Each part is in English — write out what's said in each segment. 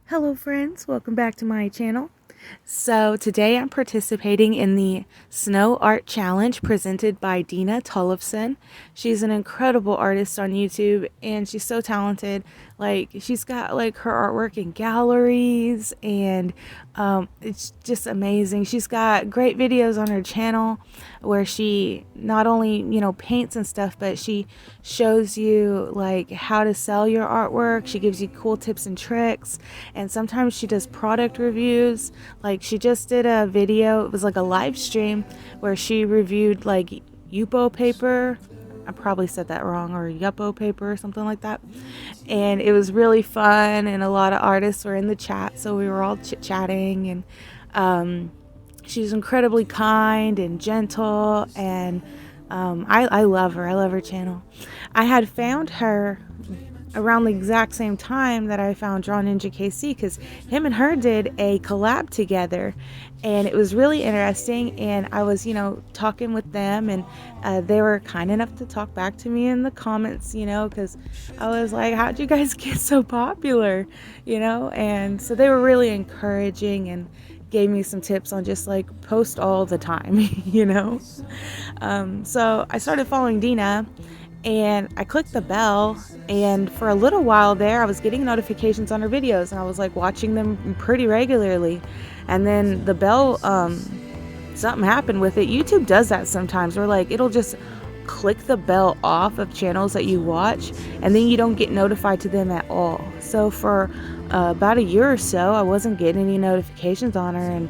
Hello friends, welcome back to my channel. So today I'm participating in the Snow Art Challenge presented by Dina Tollefson. She's an incredible artist on YouTube and she's so talented. Like, she's got like her artwork in galleries and it's just amazing. She's got great videos on her channel where she not only, paints and stuff, but she shows you like how to sell your artwork. She gives you cool tips and tricks, and sometimes she does product reviews. Like, she just did a video, it was like a live stream where she reviewed like Yupo paper. I probably said that wrong, or Yupo paper or something like that. And it was really fun, and a lot of artists were in the chat, so we were all chit-chatting, and she's incredibly kind and gentle, and I love her. I love her channel. I had found her around the exact same time that I found Draw Ninja KC, because him and her did a collab together, and it was really interesting. And I was, talking with them, and they were kind enough to talk back to me in the comments, because I was like, how'd you guys get so popular, and so they were really encouraging and gave me some tips on just like post all the time, so I started following Dina, and I clicked the bell, and for a little while there I was getting notifications on her videos, and I was like watching them pretty regularly. And then the bell, something happened with it. YouTube does that sometimes, where like it'll just click the bell off of channels that you watch, and then you don't get notified to them at all. So for about a year or so I wasn't getting any notifications on her, and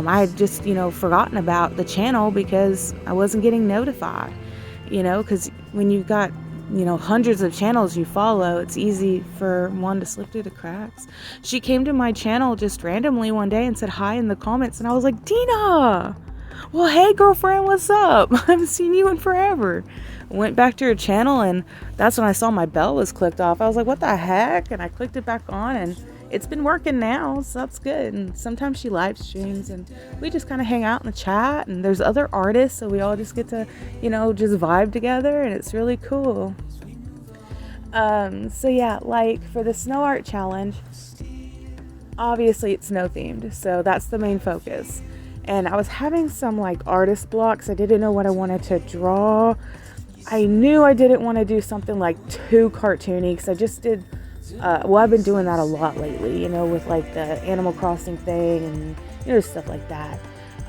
I had just forgotten about the channel because I wasn't getting notified. Because when you've got, hundreds of channels you follow, it's easy for one to slip through the cracks. She came to my channel just randomly one day and said hi in the comments, and I was like, Dina! Well, hey girlfriend, what's up? I haven't seen you in forever. Went back to her channel, and that's when I saw my bell was clicked off. I was like, what the heck? And I clicked it back on, and it's been working now, so that's good. And sometimes she live streams, and we just kind of hang out in the chat, and there's other artists, so we all just get to, just vibe together, and it's really cool. So yeah, like for the Snow Art Challenge, obviously it's snow themed, so that's the main focus. And I was having some like artist blocks. I didn't know what I wanted to draw. I knew I didn't want to do something like too cartoony, because I just did I've been doing that a lot lately, with like the Animal Crossing thing and stuff like that.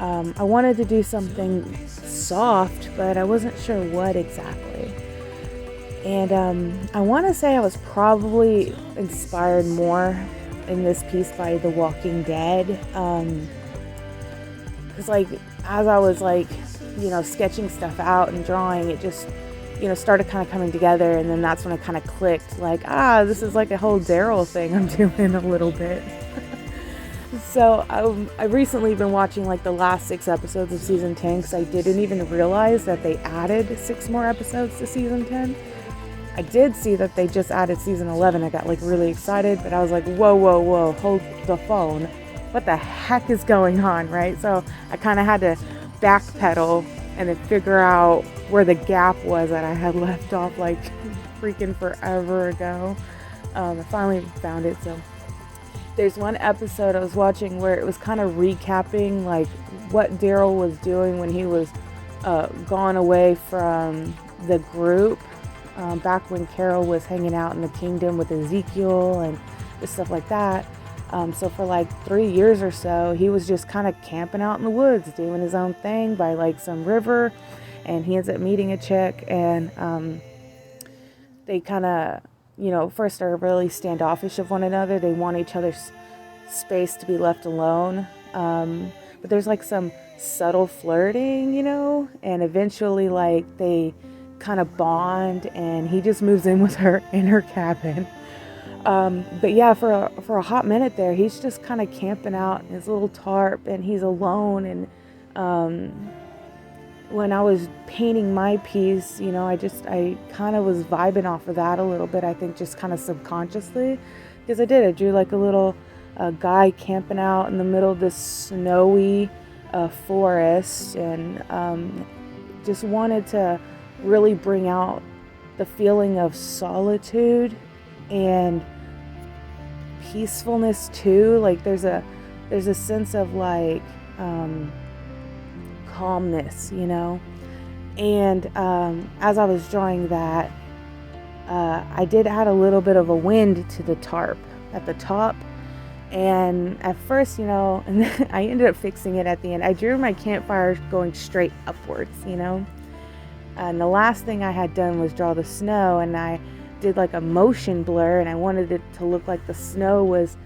I wanted to do something soft, but I wasn't sure what exactly. And I want to say I was probably inspired more in this piece by The Walking Dead, because like as I was like sketching stuff out and drawing, it just started kind of coming together, and then that's when it kind of clicked, like, this is like a whole Daryl thing I'm doing a little bit. So I've recently been watching like the last 6 episodes of season 10, because I didn't even realize that they added 6 more episodes to season 10. I did see that they just added season 11. I got like really excited, but I was like, whoa, hold the phone. What the heck is going on, right? So I kind of had to backpedal and then figure out where the gap was that I had left off like freaking forever ago. I finally found it. So there's one episode I was watching where it was kind of recapping like what Daryl was doing when he was gone away from the group, back when Carol was hanging out in the kingdom with Ezekiel and just stuff like that. So for like 3 years or so, he was just kind of camping out in the woods, doing his own thing by like some river, and he ends up meeting a chick, and they kind of, first are really standoffish of one another. They want each other's space to be left alone, but there's like some subtle flirting, and eventually like they kind of bond, and he just moves in with her in her cabin. But yeah, for a hot minute there, he's just kind of camping out in his little tarp, and he's alone. And when I was painting my piece, I kind of was vibing off of that a little bit, I think, just kind of subconsciously, because I drew like a little guy camping out in the middle of this snowy forest, and just wanted to really bring out the feeling of solitude and peacefulness too. Like there's a sense of like calmness, you know. And as I was drawing that, I did add a little bit of a wind to the tarp at the top. And at first, you know, and then I ended up fixing it at the end. I drew my campfire going straight upwards, you know. And the last thing I had done was draw the snow, and I did like a motion blur, and I wanted it to look like the snow was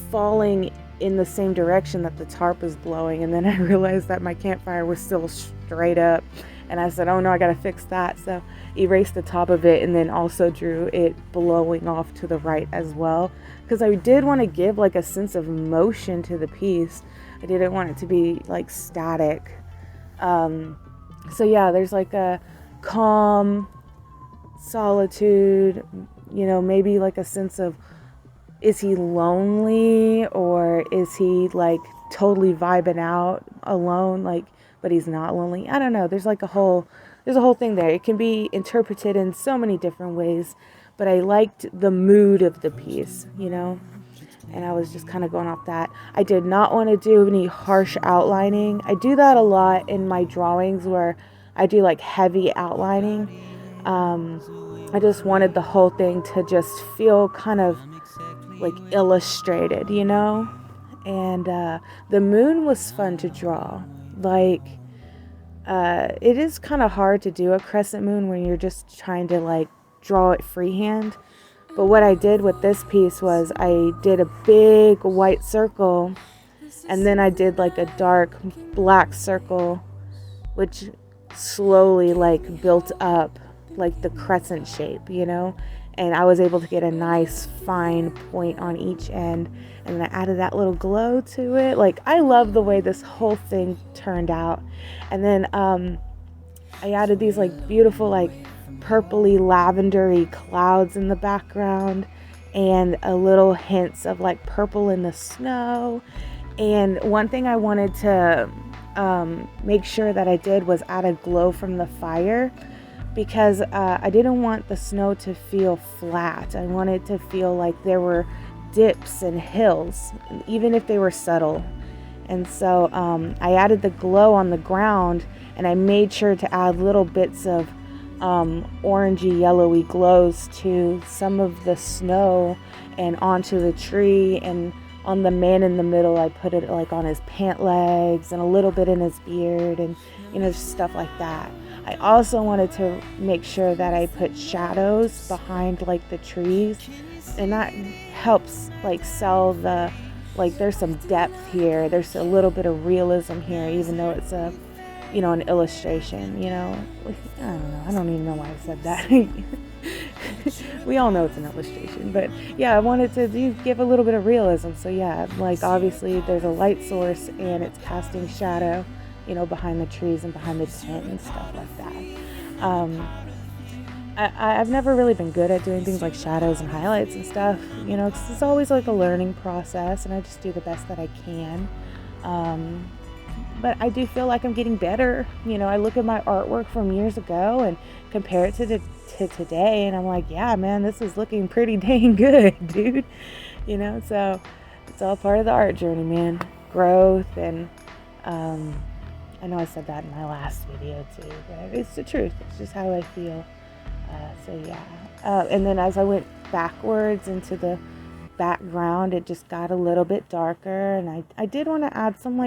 falling in the same direction that the tarp was blowing. And then I realized that my campfire was still straight up, and I said, oh no, I gotta fix that. So erased the top of it, and then also drew it blowing off to the right as well, because I did want to give like a sense of motion to the piece. I didn't want it to be like static. So yeah, there's like a calm, solitude, you know, maybe like a sense of, is he lonely, or is he like totally vibing out alone, like, but he's not lonely? I don't know. There's a whole thing there. It can be interpreted in so many different ways, but I liked the mood of the piece, you know, and I was just kind of going off that. I did not want to do any harsh outlining. I do that a lot in my drawings where I do like heavy outlining. I just wanted the whole thing to just feel kind of like illustrated, you know. And the moon was fun to draw. Like it is kind of hard to do a crescent moon when you're just trying to like draw it freehand. But what I did with this piece was I did a big white circle, and then I did like a dark black circle, which slowly like built up like the crescent shape, you know. And I was able to get a nice fine point on each end, and then I added that little glow to it. Like, I love the way this whole thing turned out. And then I added these like beautiful like purpley lavendery clouds in the background, and a little hints of like purple in the snow. And one thing I wanted to make sure that I did was add a glow from the fire, because I didn't want the snow to feel flat. I wanted to feel like there were dips and hills, even if they were subtle. And so I added the glow on the ground, and I made sure to add little bits of orangey yellowy glows to some of the snow and onto the tree, and on the man in the middle I put it like on his pant legs and a little bit in his beard, and you know, stuff like that. I also wanted to make sure that I put shadows behind like the trees, and that helps like sell the, like, there's some depth here, there's a little bit of realism here, even though it's a, you know, an illustration, you know. I don't know, I don't even know why I said that. We all know it's an illustration, but yeah, I wanted to give a little bit of realism. So yeah, like obviously there's a light source and it's casting shadow, you know, behind the trees and behind the tent and stuff like that. I've never really been good at doing things like shadows and highlights and stuff, you know, because it's always like a learning process, and I just do the best that I can. But I do feel like I'm getting better. You know, I look at my artwork from years ago and compare it to today, and I'm like, yeah, man, this is looking pretty dang good, dude. You know, so it's all part of the art journey, man. Growth, and I know I said that in my last video too, but it's the truth. It's just how I feel. So yeah. And then as I went backwards into the background, it just got a little bit darker, and I did want to add some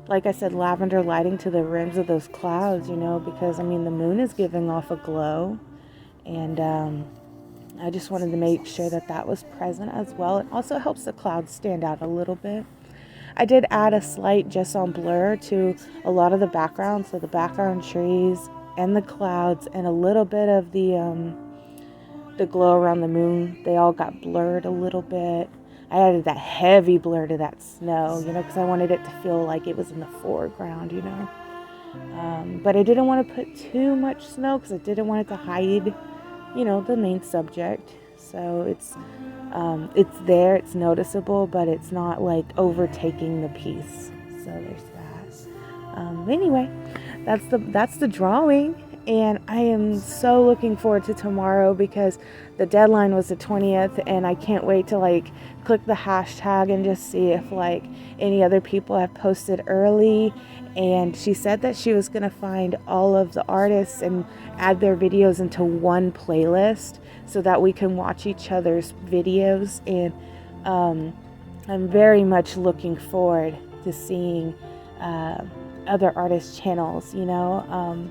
like I said, lavender lighting to the rims of those clouds, you know, because I mean the moon is giving off a glow, and I just wanted to make sure that that was present as well. It also helps the clouds stand out a little bit. I did add a slight gesso blur to a lot of the background, so the background trees and the clouds and a little bit of the glow around the moon, they all got blurred a little bit. I added that heavy blur to that snow, you know, because I wanted it to feel like it was in the foreground, you know. But I didn't want to put too much snow because I didn't want it to hide, you know, the main subject. So it's there, it's noticeable, but it's not like overtaking the piece. So there's that. Anyway, that's the drawing, And I am so looking forward to tomorrow because the deadline was the 20th, and I can't wait to like click the hashtag and just see if like any other people have posted early. And she said that she was going to find all of the artists and add their videos into one playlist so that we can watch each other's videos. And I'm very much looking forward to seeing other artists' channels, you know.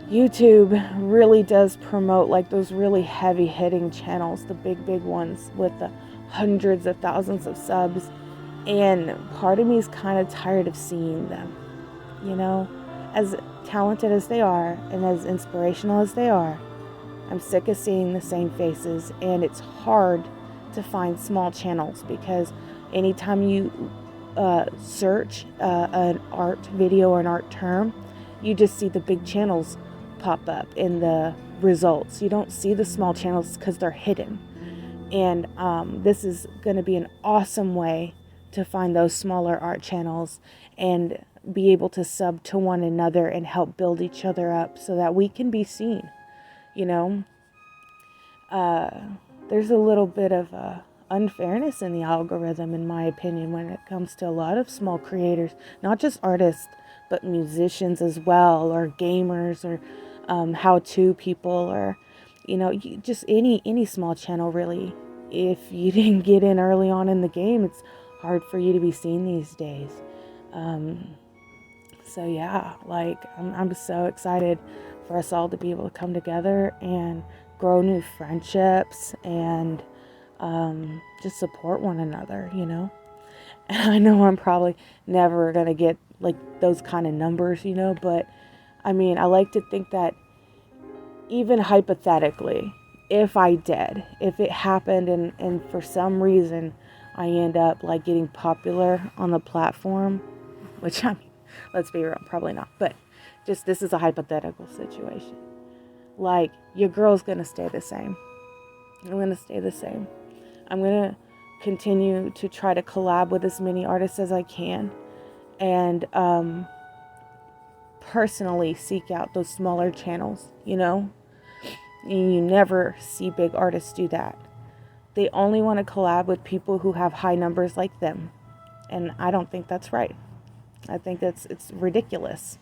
YouTube really does promote like those really heavy hitting channels, the big ones with the hundreds of thousands of subs, and part of me is kind of tired of seeing them, you know. As talented as they are and as inspirational as they are, I'm sick of seeing the same faces, and it's hard to find small channels because anytime you search an art video or an art term, you just see the big channels pop up in the results. You don't see the small channels because they're hidden. And this is going to be an awesome way to find those smaller art channels and be able to sub to one another and help build each other up so that we can be seen, you know. There's a little bit of unfairness in the algorithm, in my opinion, when it comes to a lot of small creators, not just artists, but musicians as well, or gamers, or how-to people, or, you know, just any small channel really. If you didn't get in early on in the game, it's hard for you to be seen these days. So yeah, like I'm so excited for us all to be able to come together and grow new friendships and just support one another, you know. And I know I'm probably never gonna get like those kind of numbers, you know, but I mean, I like to think that even hypothetically, if I did, if it happened and for some reason I end up like getting popular on the platform, which I mean, let's be real, probably not, but just this is a hypothetical situation. Like, your girl's gonna stay the same. I'm gonna stay the same. I'm gonna continue to try to collab with as many artists as I can, and personally seek out those smaller channels, you know. And you never see big artists do that. They only want to collab with people who have high numbers like them, and I don't think that's right. I think it's ridiculous.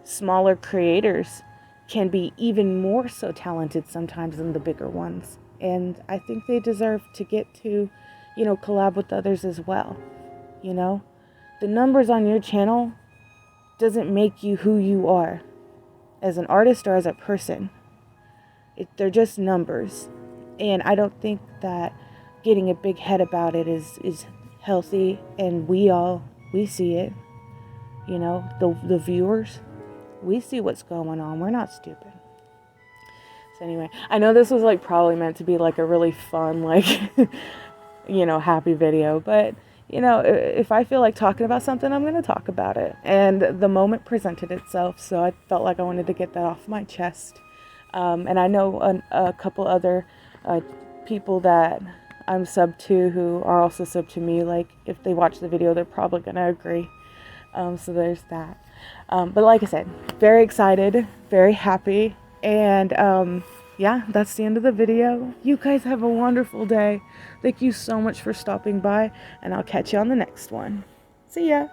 Smaller creators can be even more so talented sometimes than the bigger ones, and I think they deserve to get to, you know, collab with others as well. You know, the numbers on your channel doesn't make you who you are as an artist or as a person. They're just numbers, and I don't think that getting a big head about it is healthy. And we see it, you know, the viewers, we see what's going on. We're not stupid. So anyway, I know this was like probably meant to be like a really fun, like, you know, happy video, but you know, if I feel like talking about something, I'm going to talk about it. And the moment presented itself, so I felt like I wanted to get that off my chest. And I know a couple other people that I'm sub to who are also sub to me. Like, if they watch the video, they're probably going to agree. So there's that. But like I said, very excited, very happy. And yeah, that's the end of the video. You guys have a wonderful day. Thank you so much for stopping by, and I'll catch you on the next one. See ya.